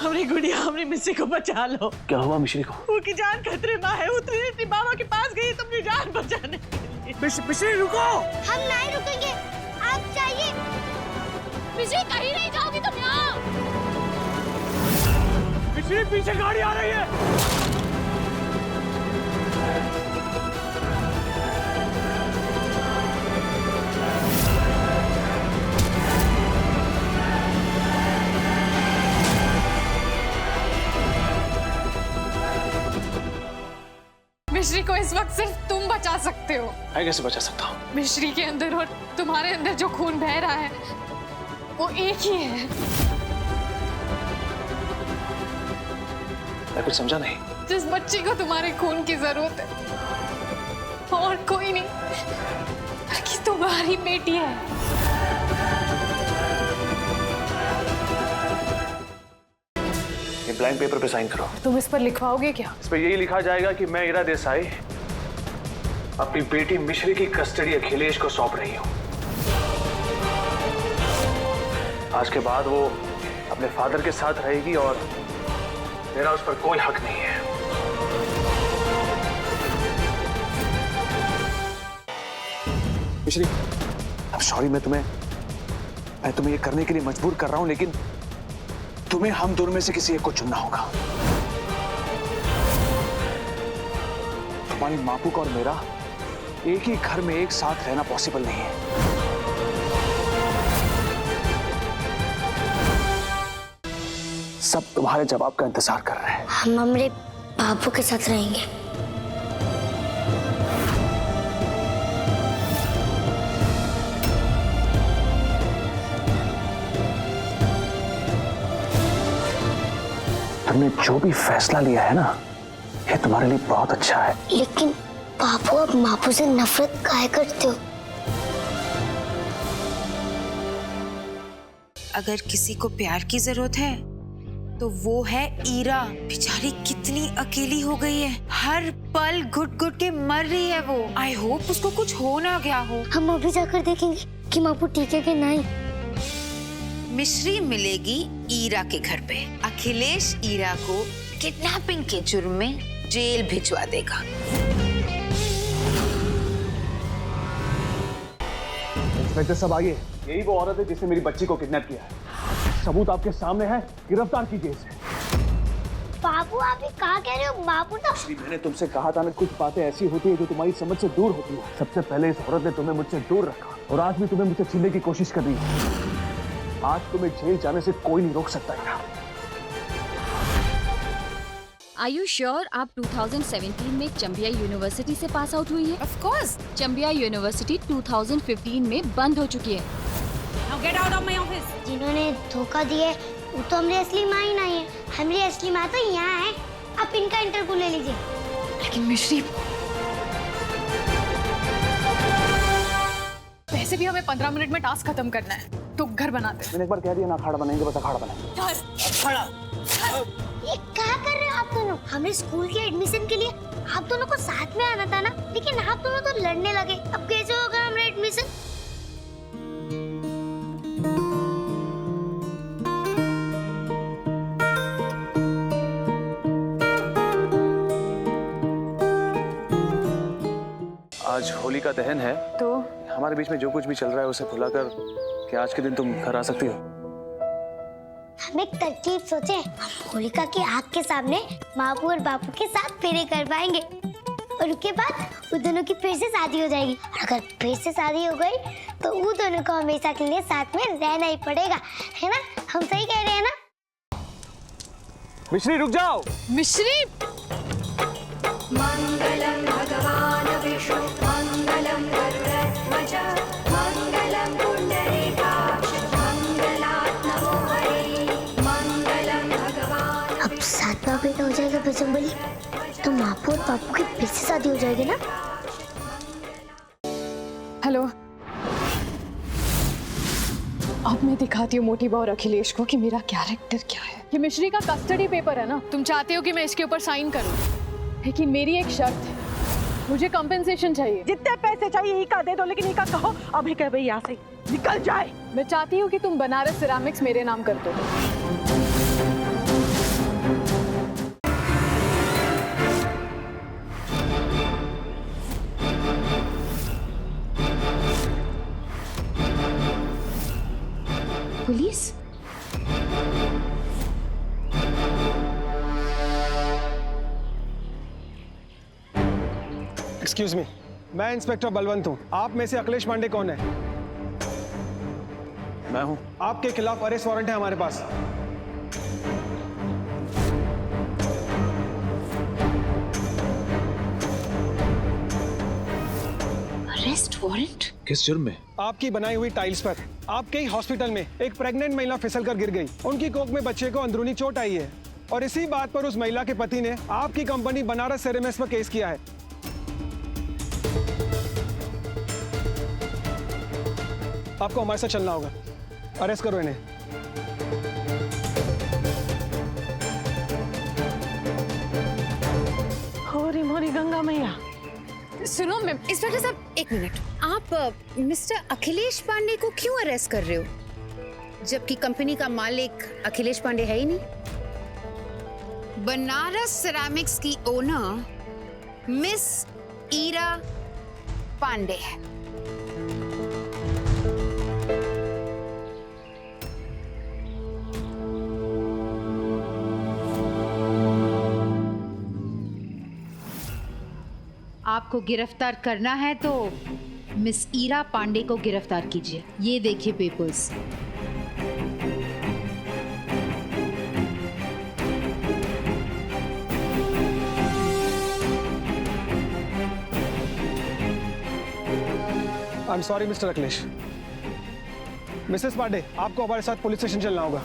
हमारी गुड़िया हमारी मिस्सी को बचा लो। क्या हुआ मिश्री को? वो की जान खतरे में है। वो त्रिनेत्री बाबा के पास गई तो अपनी जान बचाने के लिए। मिश्री रुको। हम नहीं रुकेंगे, आप जाइए। मिश्री कहीं नहीं जाओगी तुम यहाँ। मिश्री पीछे गाड़ी आ रही है। मिश्री को इस वक्त सिर्फ तुम बचा सकते हो। मैं कैसे बचा सकता हूँ? मिश्री के अंदर और तुम्हारे अंदर जो खून बह रहा है वो एक ही है। मैं कुछ समझा नहीं। जिस बच्ची को तुम्हारे खून की जरूरत है और कोई नहीं बल्कि तुम्हारी बेटी है। ये ब्लैंक पेपर पे साइन करो। तुम इस पर लिखवाओगे क्या? इस पे यही लिखा जाएगा कि मैं ईरा देसाई अपनी बेटी मिश्री की कस्टडी अखिलेश को सौंप रही हूँ। आज के बाद वो अपने फादर के साथ रहेगी और मेरा उस पर कोई हक नहीं है। मिश्री, अब सॉरी, मैं तुम्हें ये करने के लिए मजबूर कर रहा हूं, लेकिन तुम्हें हम दोनों में से किसी एक को चुनना होगा। तुम्हारी मापूक और मेरा एक ही घर में एक साथ रहना पॉसिबल नहीं है। सब तुम्हारे जवाब का इंतजार कर रहे हैं। हम हमारे बाबू के साथ रहेंगे। तुमने जो भी फैसला लिया है ना, ये तुम्हारे लिए बहुत अच्छा है। लेकिन बाबू, अब मापू से नफरत काहे करते हो? अगर किसी को प्यार की जरूरत है तो वो है ईरा। बेचारी कितनी अकेली हो गई है, हर पल घुट घुट के मर रही है वो। आई होप उसको कुछ हो ना गया हो। हम अभी जाकर देखेंगे कि मापू ठीक है कि नहीं। मिश्री मिलेगी ईरा के घर पे। अखिलेश ईरा को किडनैपिंग के जुर्म में जेल भिजवा देगा। इंस्पेक्टर साहब आइए, यही वो औरत है जिसने मेरी बच्ची को किडनैप किया है। सबूत आपके सामने है, गिरफ्तार कीजिए इसे। बाबू, आप ये कहा कह रहे हो? बाबू तो मैंने तुमसे कहा था ना, कुछ बातें ऐसी होती है जो तुम्हारी समझ से दूर होती है। सबसे पहले इस औरत ने तुम्हें मुझसे दूर रखा और आज भी तुम्हें मुझसे छीनने की कोशिश कर रही है। आज तुम्हें जेल जाने से कोई नहीं रोक सकता है। Are you sure आप 2017 में चंबिया यूनिवर्सिटी से पास आउट हुई है? Of course. चंबिया यूनिवर्सिटी 2015 में बंद हो चुकी है। Now get out of my office. जिन्होंने धोखा दिया है वो तो हमारी असली माँ ही नहीं है। हमारी असली माँ तो यहाँ है। आप इनका इंटरव्यू ले लीजिए। लेकिन मिश्री, वैसे भी हमें 15 मिनट में टास्क खत्म करना है, तो घर बनाते हैं। मैंने एक बार कह दिया ना, अखाड़ा बनाएंगे, बस अखाड़ा बनाएंगे। ये क्या कर रहे हो आप दोनों? हमें स्कूल के एडमिशन के लिए आप दोनों को साथ में आना था ना, लेकिन आप दोनों तो लड़ने लगे। अब कैसे होगा हमारा एडमिशन? आज होली का दहन है, तो हमारे बीच में जो कुछ भी चल रहा है उसे भुलाकर क्या आज के दिन तुम घर आ सकती हो? हम एक तरकीब सोचे। हम होलिका की आग के सामने मापू और बापू के साथ फेरे करवाएंगे और उसके बाद उन दोनों की फिर से शादी हो जाएगी। और अगर फिर से शादी हो गई तो उन दोनों को हमेशा के लिए साथ में रहना ही पड़ेगा, है ना? हम सही कह रहे हैं ना? मिश्री रुक जाओ। मिश्री, मंगलम भगवान विष्णु मंगलम गरुड़ध्वज मंगलम पुंडरीकाक्ष मंगलात् नमो हरे मंगलम भगवान। अब सातवां बेटा हो जाएगा बजरंगबली तो मापू और बापू की फिर से शादी हो जाएगी ना? हेलो। अब मैं दिखाती हूँ मोटी बहू और अखिलेश को कि मेरा कैरेक्टर क्या है। ये मिश्री का कस्टडी पेपर है ना, तुम चाहते हो कि मैं इसके ऊपर साइन करूँ, लेकिन मेरी एक शर्त है, मुझे कंपेंसेशन चाहिए। जितने पैसे चाहिए ही का दे दो, लेकिन ही का कहो अभी कह भाई यहाँ से निकल जाए। मैं चाहती हूँ कि तुम बनारस सिरामिक्स मेरे नाम कर दो। पुलिस? एक्सक्यूज मी, मैं इंस्पेक्टर बलवंत हूँ। आप में से अखिलेश पांडे कौन है? मैं हूं। आपके खिलाफ अरेस्ट वारंट है हमारे पास। Arrest warrant? किस जुर्म में? आपकी बनाई हुई टाइल्स पर आपके ही हॉस्पिटल में एक प्रेग्नेंट महिला फिसलकर गिर गई। उनकी कोख में बच्चे को अंदरूनी चोट आई है और इसी बात पर उस महिला के पति ने आपकी कंपनी बनारस सेरेमिक्स पर केस किया है। आपको हमारे साथ चलना होगा। अरेस्ट करो इन्हें। होरी मोरी गंगा मैया। सुनो मैम, इंस्पेक्टर साहब एक मिनट, आप मिस्टर अखिलेश पांडे को क्यों अरेस्ट कर रहे हो, जबकि कंपनी का मालिक अखिलेश पांडे है ही नहीं। बनारस सेरामिक्स की ओनर मिस ईरा पांडे है। आपको गिरफ्तार करना है तो मिस ईरा पांडे को गिरफ्तार कीजिए। ये देखिए papers. I am sorry mister Akhilesh. Mrs Pandey, आपको हमारे साथ पुलिस स्टेशन चलना होगा।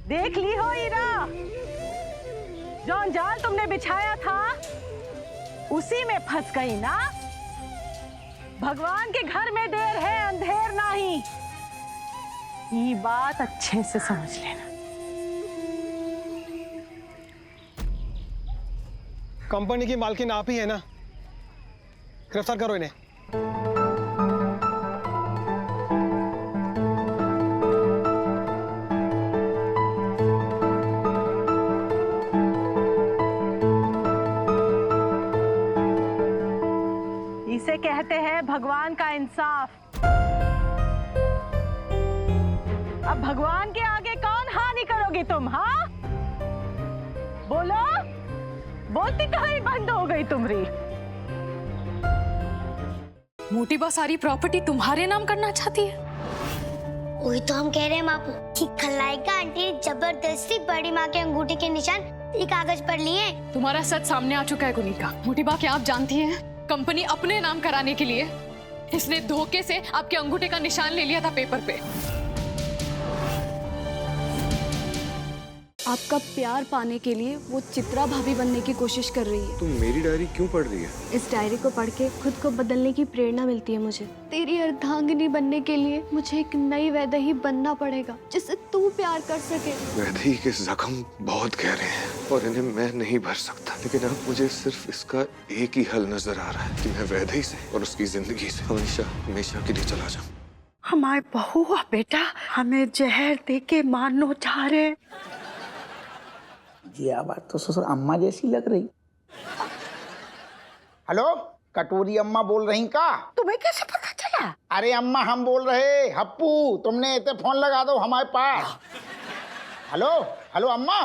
देख ली हो ईरा, जौन जाल तुमने बिछाया था उसी में फंस गई ना। भगवान के घर में देर है अंधेर नहीं, ये बात अच्छे से समझ लेना। कंपनी की मालकिन आप ही है ना? गिरफ्तार करो इन्हें। इसे कहते हैं भगवान का इंसाफ। अब भगवान के आगे कौन हानि करोगे तुम? हाँ बोलो, बोलती कहीं बंद हो गई तुमरी। मोटी बा सारी प्रॉपर्टी तुम्हारे नाम करना चाहती है। वही तो हम कह रहे हैं बापू कि खलाइका आंटी ने जबरदस्ती बड़ी माँ के अंगूठे के निशान ये कागज पर लिए। तुम्हारा सच सामने आ चुका है गुनीका। मोटी बा, क्या आप जानती हैं, कंपनी अपने नाम कराने के लिए इसने धोखे से आपके अंगूठे का निशान ले लिया था पेपर पे। आपका प्यार पाने के लिए वो चित्रा भाभी बनने की कोशिश कर रही है। तुम मेरी डायरी क्यों पढ़ रही है? इस डायरी को पढ़ के खुद को बदलने की प्रेरणा मिलती है मुझे। तेरी अर्धांगिनी बनने के लिए मुझे एक नई वैदेही बनना पड़ेगा जिससे तू प्यार कर सके। वैदेही के जख्म बहुत गहरे हैं और इन्हें मैं नहीं भर सकता, लेकिन अब मुझे सिर्फ इसका एक ही हल नजर आ रहा है कि मैं वैदेही से और उसकी जिंदगी से हमेशा हमेशा के लिए चला जाऊं। हमारे बहू हुआ बेटा हमें जहर दे के मारना चाह रहे। ये बात तो ससुर अम्मा जैसी लग रही। हेलो, कटोरी अम्मा बोल रही का? तुम्हें कैसे पता चला? अरे अम्मा हम बोल रहे हप्पू, तुमने इतने फोन लगा दो हमारे पास। हेलो हेलो अम्मा।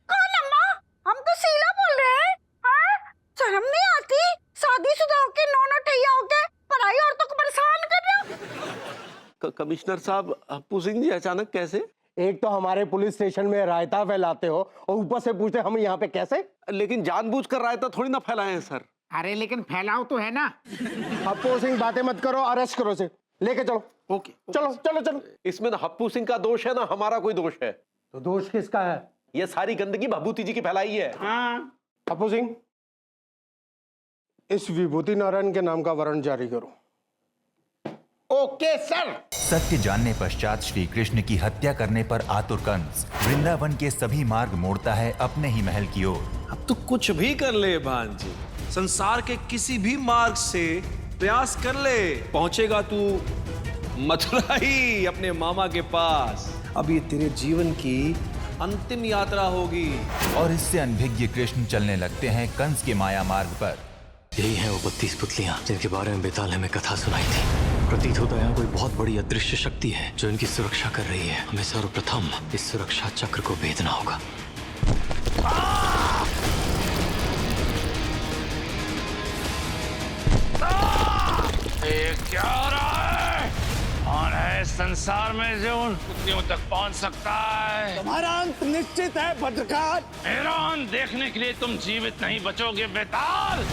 कौन अम्मा? हम तो शीला बोल रहे हैं। शर्म नहीं आती? शादीशुदा होके नौना टैया होके पराई औरतों को परेशान कर रहे हो। कमिश्नर साहब, हप्पू सिंह जी अचानक कैसे? एक तो हमारे पुलिस स्टेशन में रायता फैलाते हो और ऊपर से पूछते हम यहाँ पे कैसे? लेकिन जानबूझकर रायता थोड़ी ना फैलाए हैं सर। अरे लेकिन फैलाओ तो है ना। हप्पू सिंह बातें मत करो, अरेस्ट करो से, लेके चलो। ओके चलो चलो चलो। इसमें ना हप्पू सिंह का दोष है ना हमारा कोई दोष है। तो दोष किसका है? ये सारी गंदगी भभूति जी की फैलाई है। हप्पू सिंह, इस विभूति नारायण के नाम का वारंट जारी करो। Okay sir. सत्य जानने पश्चात श्री कृष्ण की हत्या करने पर आतुर कंस वृंदावन के सभी मार्ग मोड़ता है अपने ही महल की ओर। अब तू कुछ भी कर ले भांजी, संसार के किसी भी मार्ग से प्रयास कर ले, पहुंचेगा तू मथुरा ही अपने मामा के पास। अब ये तेरे जीवन की अंतिम यात्रा होगी। और इससे अनभिज्ञ कृष्ण चलने लगते हैं कंस के माया मार्ग पर। यही है वो 32 पुतलियां जिनके बारे में बेताल ने हमें कथा सुनाई थी। प्रतीत होता है यहाँ कोई बहुत बड़ी अदृश्य शक्ति है जो इनकी सुरक्षा कर रही है। हमें सर्वप्रथम इस सुरक्षा चक्र को भेदना होगा। ये क्या हो रहा है? कौन है संसार में जो उन पुतलियों तक पहुंच सकता है? तुम्हारा अंत निश्चित है भद्रकाल। मेरा अंत देखने के लिए तुम जीवित नहीं बचोगे बेताल।